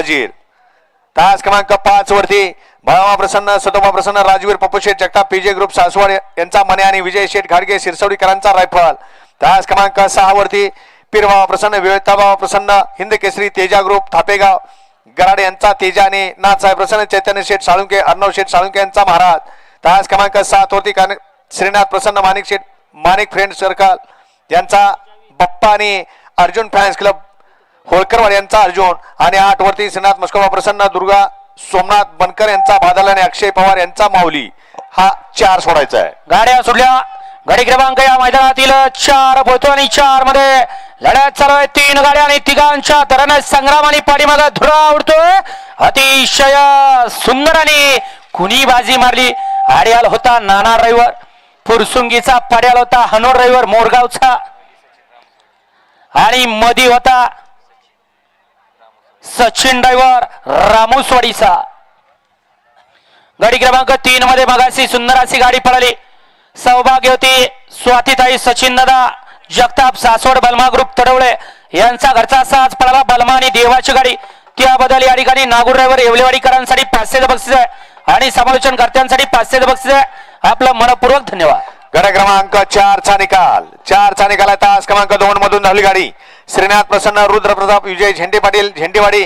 वजीर. तास क्रमांक 5 वरती बळावा प्रसन्न, सदोबा प्रसन्न, राजवीर पप्पू शेठ जगताप, पीजे ग्रुप सासवड यांचा मने आणि विजय शेठ घाडगे सिरसवडीकरांचा रायफल. तास क्रमांक 6 वरती पीरबाबा प्रसन्न, विवेकताबाबा प्रसन्न, हिंद केसरी तेजा ग्रुप थापेगाव गराडे यांचा तेजा आणि नाथसाहेब प्रसन्न, चैतन्य शेठ साळुंके, अर्णव शेठ साळुंके यांचा महाराज. तास क्रमांक 7 वरती श्रीनाथ प्रसन्न, माणिक शेठ माणिक फ्रेंड सर्कल यांचा बप्पा आणि अर्जुन फॅन्स क्लब होळकरवाड यांचा अर्जुन. आणि 8 वरती श्रीनाथ मस्कोबा प्रसन्न, दुर्गा सोमनाथ बनकर यांचा बादल आणि अक्षय पवार यांचा माऊली. हा 4 सोडायचा आहे. गाड्या सुटल्या. गाडी क्रमांक या मैदानातील 4 पोहतो आणि 4 मध्ये लढत चालू आहे. 3 गाड्या आणि तिघांच्या तराने संग्राम आणि पाठीमागे धुरा उडतोय. अतिशय सुंदर आणि कुणी बाजी मारली. आड्याल होता नाना ड्रायव्हर, फुरसुंगीचा पाड्याल होता हनोर ड्रायव्हर मोरगावचा, आणि मधी होता सचिन ड्रायव्हर रामोसवाडीचा. गाडी क्रमांक 3 मध्ये मगाशी सुंदर अशी गाडी पळाली. सौभाग्यवती स्वातीताई सचिन दादा जगताप सासवड बलमा ग्रुप तडवळे यांचा घरचा साज पळाला. बलमा आणि देवाची गाडी त्याबद्दल या ठिकाणी नागूर ड्रायव्हर येवलेवाडीकरांसाठी 500 बक्षीस आहे आणि समालोचनकर्त्यांसाठी 500 बक्षीस आहे. आपलं मनपूर्वक धन्यवाद. गाडी क्रमांक 4 चा निकाल. 4 चा निकाल. तास क्रमांक 2 मधून धावली गाडी श्रीनाथ प्रसन्न, रुद्र प्रताप, विजय झेंडे पाटील झेंडेवाडी